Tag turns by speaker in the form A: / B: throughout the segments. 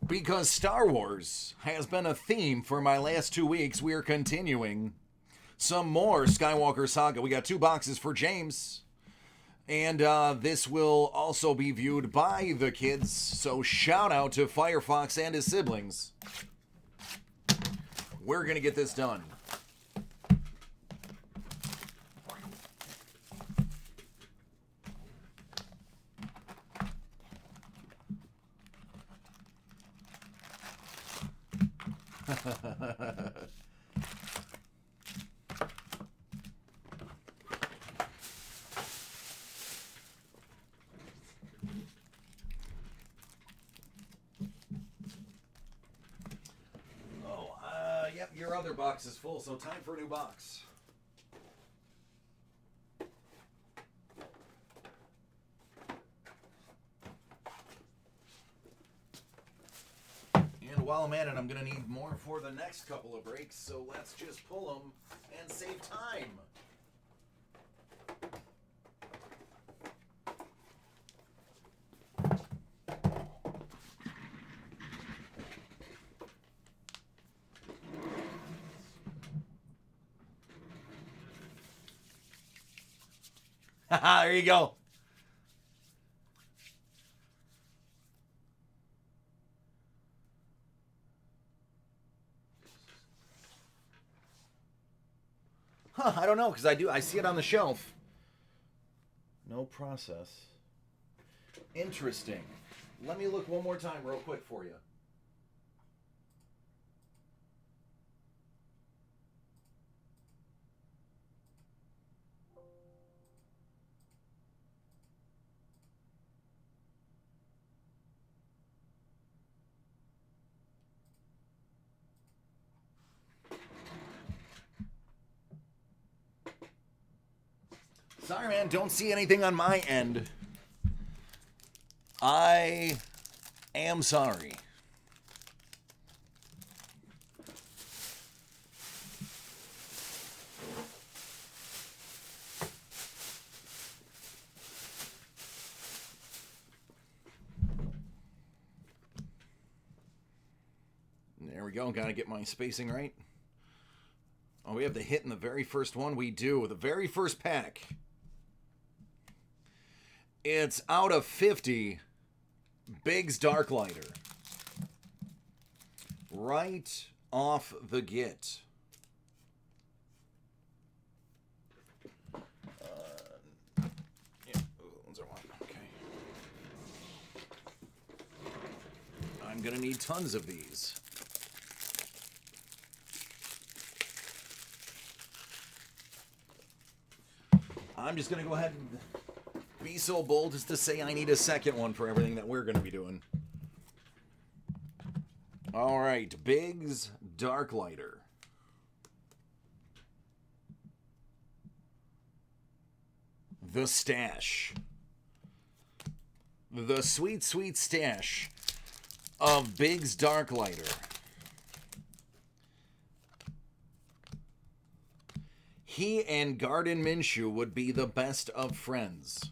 A: Because Star Wars has been a theme for my last 2 weeks, we are continuing some more Skywalker Saga. We got 2 boxes for James. And this will also be viewed by the kids. So shout out to Firefox and his siblings. We're going to get this done. Yep, your other box is full, so time for a new box. And while I'm at it, I'm going to need more for the next couple of breaks, so let's just pull them and save time. There you go. I don't know, because I see it on the shelf. No process. Interesting. Let me look one more time real quick for you. Sorry, man, don't see anything on my end. I am sorry. There we go. Got to get my spacing right. Oh, we have the hit in the very first one. We do. The very first pack. It's out of 50. Biggs Darklighter. Right off the get. Yeah, those are one. Okay. I'm going to need tons of these. I'm just going to go ahead and be so bold as to say I need a second one for everything that we're going to be doing. All right, Biggs Darklighter. The stash. The sweet, sweet stash of Biggs Darklighter. He and Garden Minshew would be the best of friends.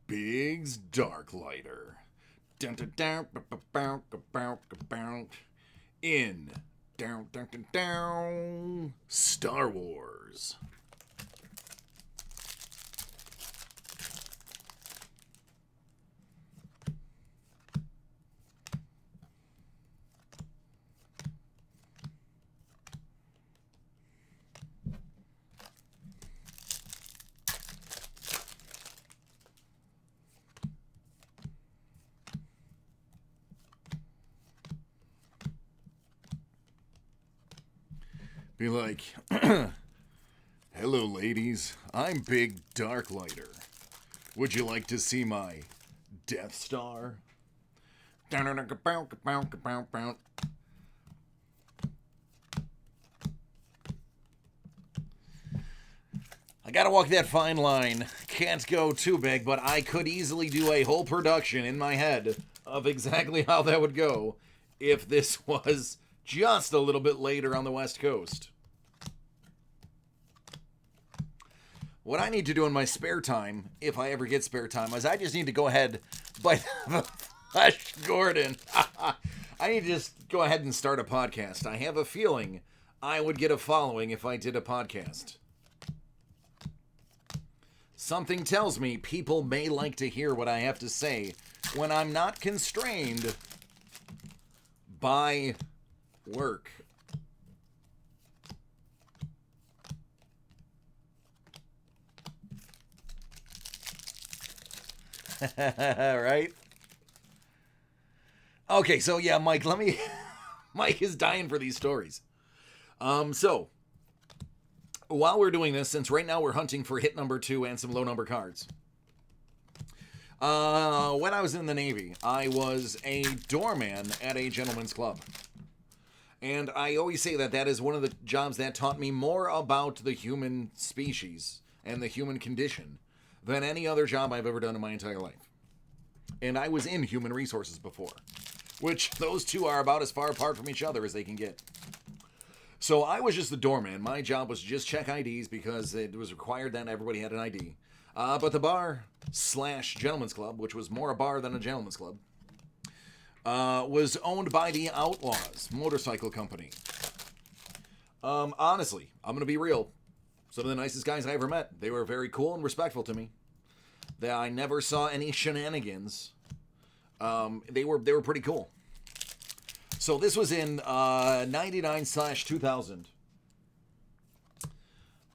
A: Biggs Darklighter. In Star Wars. Be like, hello ladies, I'm Big Darklighter. Would you like to see my Death Star? gotta walk that fine line. Can't go too big, but I could easily do a whole production in my head of exactly how that would go if this was just a little bit later on the West Coast. What I need to do in my spare time, if I ever get spare time, is I just need to go ahead by Flash Gordon. I need to just go ahead and start a podcast. I have a feeling I would get a following if I did a podcast. Something tells me people may like to hear what I have to say when I'm not constrained by work. Right? Okay, so yeah, Mike, Mike is dying for these stories. So while we're doing this, since right now we're hunting for hit number 2 and some low number cards. When I was in the Navy, I was a doorman at a gentleman's club. And I always say that that is one of the jobs that taught me more about the human species and the human condition than any other job I've ever done in my entire life. And I was in human resources before, which those two are about as far apart from each other as they can get. So I was just the doorman. My job was to just check IDs because it was required that everybody had an ID. But the bar / gentleman's club, which was more a bar than a gentleman's club, was owned by the Outlaws Motorcycle Company. Honestly, I'm going to be real. Some of the nicest guys I ever met. They were very cool and respectful to me. That I never saw any shenanigans. They were pretty cool. So this was in 99/2000.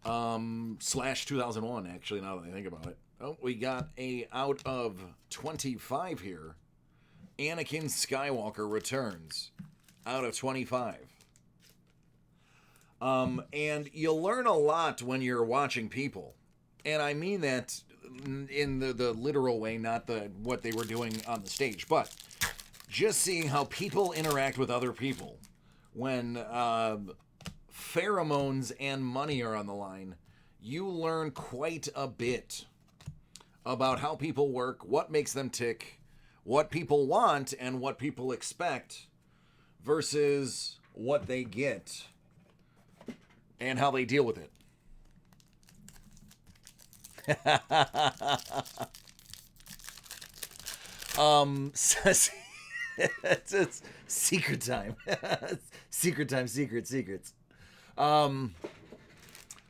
A: /2001, actually, now that I think about it. Oh, we got a out of 25 here. Anakin Skywalker returns out of 25. And you'll learn a lot when you're watching people. And I mean that in the literal way, not what they were doing on the stage, but just seeing how people interact with other people when pheromones and money are on the line. You learn quite a bit about how people work, what makes them tick, what people want and what people expect versus what they get and how they deal with it. It's secret time. Secrets.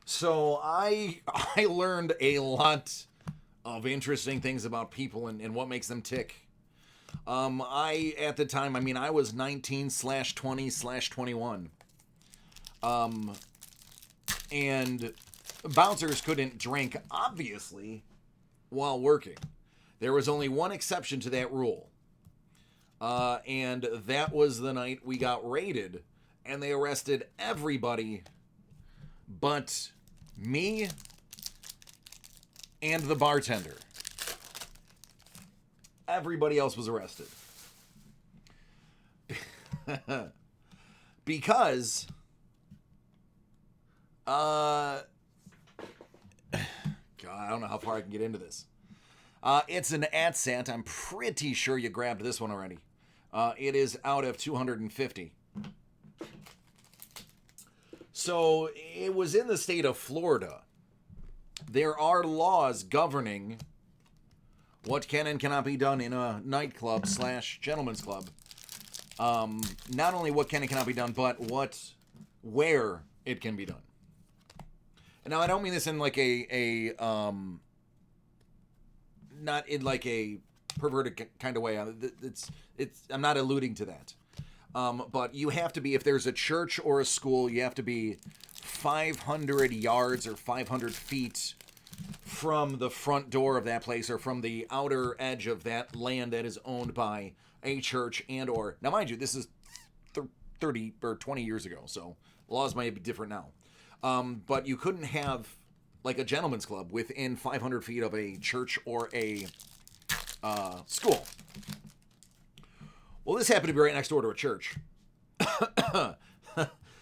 A: So I learned a lot of interesting things about people and what makes them tick. At the time, I was 19/20/21. And bouncers couldn't drink, obviously, while working. There was only one exception to that rule. And that was the night we got raided, and they arrested everybody but me and the bartender. Everybody else was arrested. Because God, I don't know how far I can get into this. It's an ATSAT. I'm pretty sure you grabbed this one already. It is out of 250. So it was in the state of Florida. There are laws governing what can and cannot be done in a nightclub / gentleman's club. Not only what can and cannot be done, but where it can be done. And now I don't mean this in like not in like a perverted kind of way. I'm not alluding to that. But you have to be, if there's a church or a school, you have to be 500 yards or 500 feet from the front door of that place or from the outer edge of that land that is owned by a church and or, now mind you, this is 30 or 20 years ago, so laws might be different now. But you couldn't have like a gentleman's club within 500 feet of a church or a school. Well, this happened to be right next door to a church.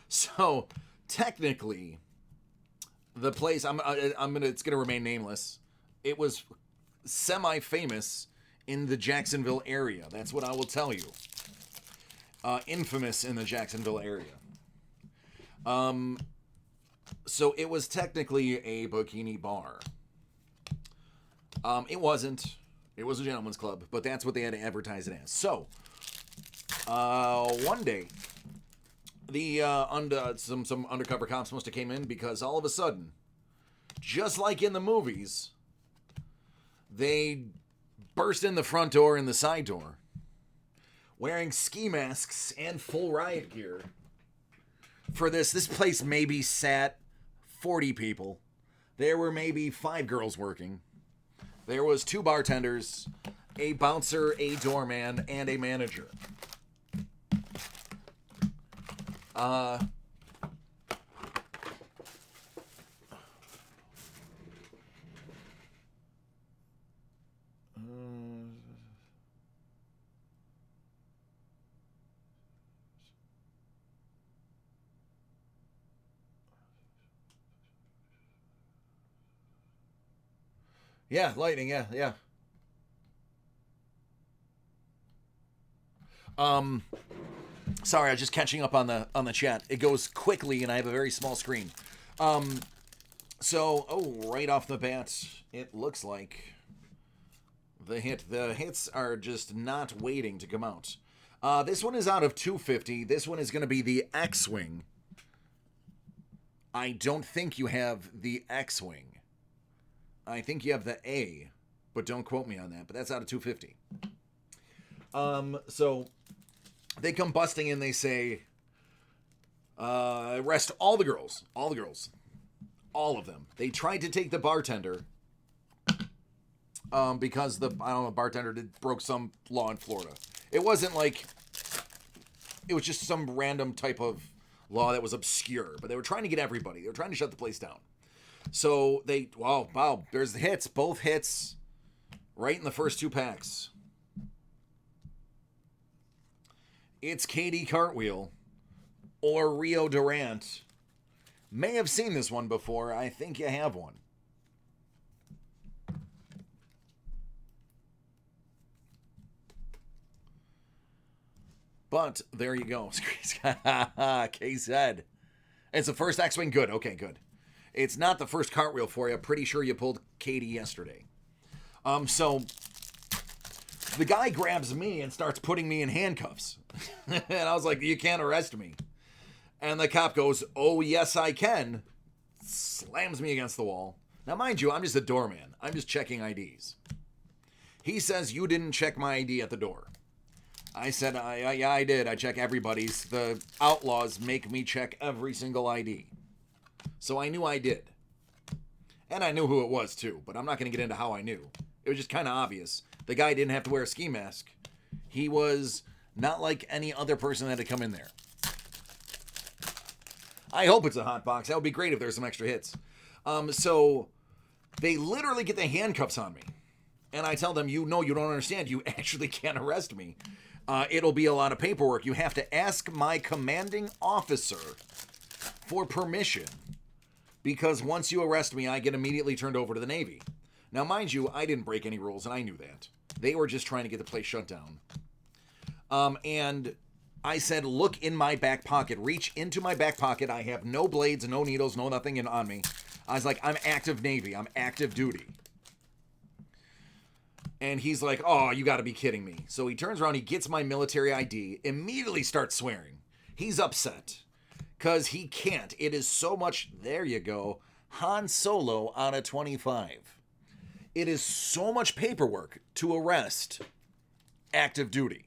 A: So, technically, The place it's gonna remain nameless. It was semi-famous in the Jacksonville area. That's what I will tell you. Infamous in the Jacksonville area. So it was technically a bikini bar. It wasn't. It was a gentleman's club, but that's what they had to advertise it as. So, one day, the some undercover cops must have came in because all of a sudden, just like in the movies, they burst in the front door and the side door, wearing ski masks and full riot gear. For this place maybe sat 40 people. There were maybe 5 girls working. There was 2 bartenders, a bouncer, a doorman, and a manager. Yeah, lightning, yeah. Sorry, I was just catching up on the chat. It goes quickly, and I have a very small screen. Right off the bat, it looks like the hits are just not waiting to come out. This one is out of 250. This one is going to be the X-Wing. I don't think you have the X-Wing. I think you have the A, but don't quote me on that. But that's out of 250. So they come busting in. They say, arrest all the girls. All the girls. All of them. They tried to take the bartender because the bartender broke some law in Florida. It wasn't like, it was just some random type of law that was obscure. But they were trying to get everybody. They were trying to shut the place down. So wow, there's the hits, both hits, right in the first 2 packs. It's Katie Cartwheel or Rio Durant. May have seen this one before. I think you have one. But there you go. KZ. It's the first X-Wing. Good. Okay, good. It's not the first cartwheel for you. Pretty sure you pulled Katie yesterday. So the guy grabs me and starts putting me in handcuffs. And I was like, you can't arrest me. And the cop goes, oh, yes, I can. Slams me against the wall. Now, mind you, I'm just a doorman. I'm just checking IDs. He says, you didn't check my ID at the door. I said, yeah, I did. I check everybody's. The outlaws make me check every single ID. So I knew I did. And I knew who it was, too. But I'm not going to get into how I knew. It was just kind of obvious. The guy didn't have to wear a ski mask. He was not like any other person that had come in there. I hope it's a hot box. That would be great if there's some extra hits. So they literally get the handcuffs on me. And I tell them, you don't understand. You actually can't arrest me. It'll be a lot of paperwork. You have to ask my commanding officer for permission. Because once you arrest me, I get immediately turned over to the Navy. Now, mind you, I didn't break any rules, and I knew that. They were just trying to get the place shut down. And I said, look in my back pocket. Reach into my back pocket. I have no blades, no needles, no nothing on me. I was like, I'm active Navy. I'm active duty. And he's like, oh, you got to be kidding me. So he turns around, he gets my military ID, immediately starts swearing. He's upset. Because he can't. It is so much, there you go, Han Solo out of 25. It is so much paperwork to arrest active duty.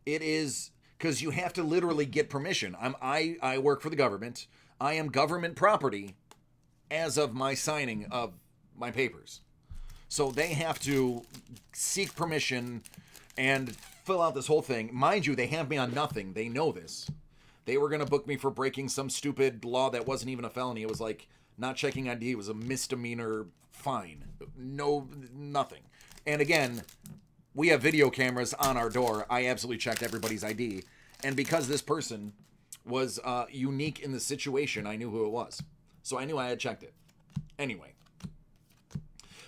A: It is, because you have to literally get permission. I work for the government. I am government property as of my signing of my papers. So they have to seek permission and fill out this whole thing. Mind you, they have me on nothing. They know this. They were going to book me for breaking some stupid law that wasn't even a felony. It was like not checking ID. It was a misdemeanor fine. No, nothing. And again, we have video cameras on our door. I absolutely checked everybody's ID. And because this person was unique in the situation, I knew who it was. So I knew I had checked it. Anyway.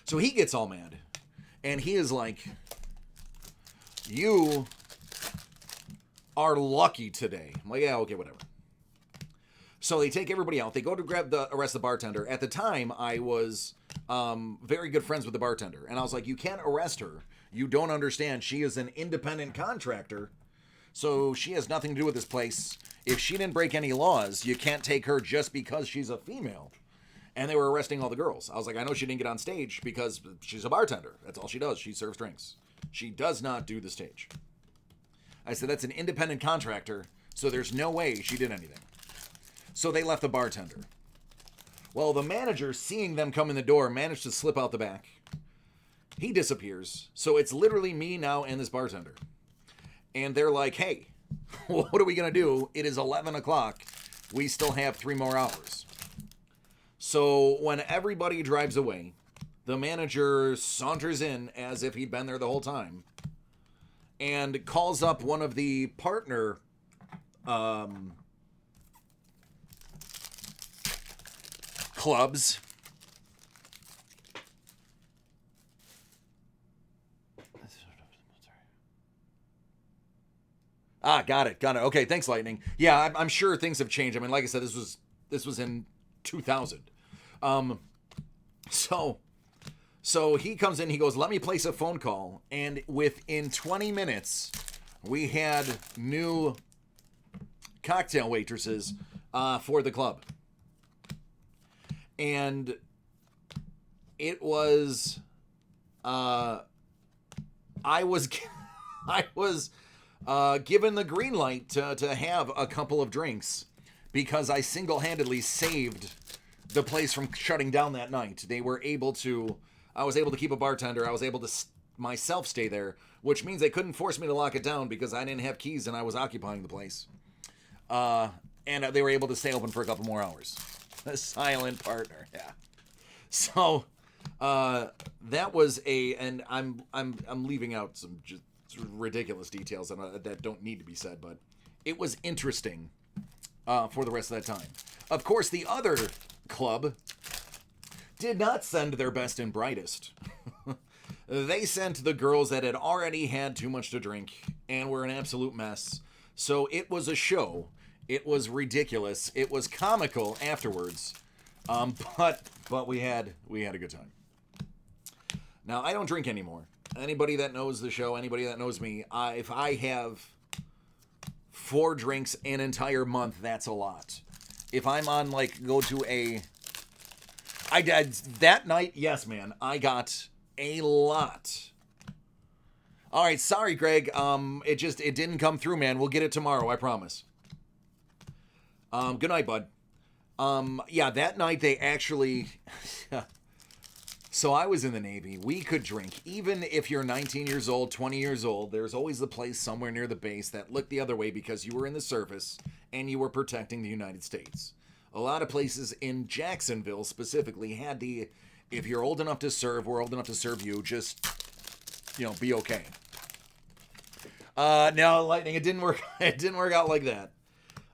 A: So he gets all mad. And he is like, you are lucky today. I'm like, yeah, okay, whatever. So they take everybody out. They go to arrest the bartender. At the time, I was very good friends with the bartender. And I was like, you can't arrest her. You don't understand. She is an independent contractor. So she has nothing to do with this place. If she didn't break any laws, you can't take her just because she's a female. And they were arresting all the girls. I was like, I know she didn't get on stage because she's a bartender. That's all she does. She serves drinks. She does not do the stage. I said, that's an independent contractor, so there's no way she did anything. So they left the bartender. Well, the manager, seeing them come in the door, managed to slip out the back. He disappears. So it's literally me now and this bartender. And they're like, hey, what are we going to do? It is 11 o'clock. We still have 3 more hours. So when everybody drives away, the manager saunters in as if he'd been there the whole time and calls up one of the partner clubs. Got it. Okay, thanks, Lightning. Yeah, I'm sure things have changed. I mean, like I said, this was in 2000. So he comes in, he goes, let me place a phone call. And within 20 minutes, we had new cocktail waitresses for the club. And it was, I was given the green light to have a couple of drinks because I single-handedly saved the place from shutting down that night. I was able to keep a bartender. I was able to myself stay there, which means they couldn't force me to lock it down because I didn't have keys and I was occupying the place. And they were able to stay open for a couple more hours. A silent partner, yeah. So that was and I'm leaving out some just ridiculous details that don't need to be said, but it was interesting for the rest of that time. Of course, the other club did not send their best and brightest. They sent the girls that had already had too much to drink and were an absolute mess. So it was a show. It was ridiculous. It was comical afterwards. But we had a good time. Now, I don't drink anymore. Anybody that knows the show, anybody that knows me, if I have 4 drinks an entire month, that's a lot. If I'm on, go to that night, yes, man, I got a lot. All right, sorry, Greg. It didn't come through, man. We'll get it tomorrow, I promise. Good night, bud. Yeah, that night they actually... So I was in the Navy. We could drink. Even if you're 19 years old, 20 years old, there's always the place somewhere near the base that looked the other way because you were in the service and you were protecting the United States. A lot of places in Jacksonville specifically had if you're old enough to serve, we're old enough to serve you, just, be okay. No, Lightning, it didn't work. It didn't work out like that.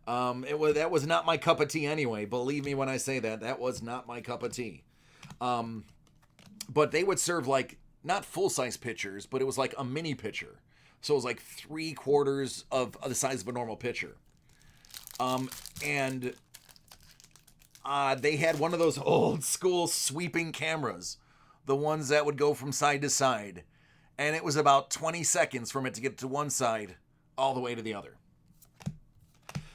A: That was not my cup of tea anyway. Believe me when I say that was not my cup of tea. But they would serve not full-size pitchers, but it was like a mini pitcher. So it was 3/4 of the size of a normal pitcher. And they had one of those old school sweeping cameras, the ones that would go from side to side. And it was about 20 seconds from it to get to one side all the way to the other.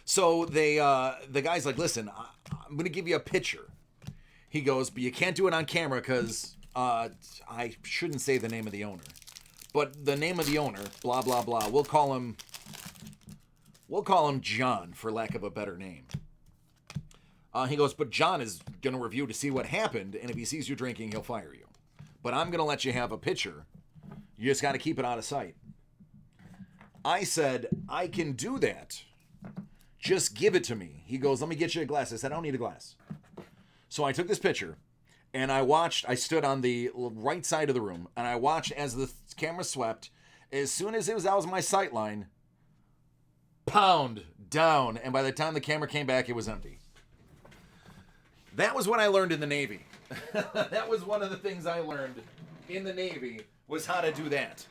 A: So the guy's like, listen, I'm going to give you a pitcher. He goes, but you can't do it on camera because I shouldn't say the name of the owner. But the name of the owner, blah, blah, blah, we'll call him John, for lack of a better name. He goes, but John is going to review to see what happened, and if he sees you drinking, he'll fire you. But I'm going to let you have a pitcher. You just got to keep it out of sight. I said, I can do that. Just give it to me. He goes, let me get you a glass. I said, I don't need a glass. So I took this pitcher, and I stood on the right side of the room, and I watched as the camera swept. As soon as it was out of my sight line, pound, down, and by the time the camera came back, it was empty. That was what I learned in the Navy. That was one of the things I learned in the Navy, was how to do that.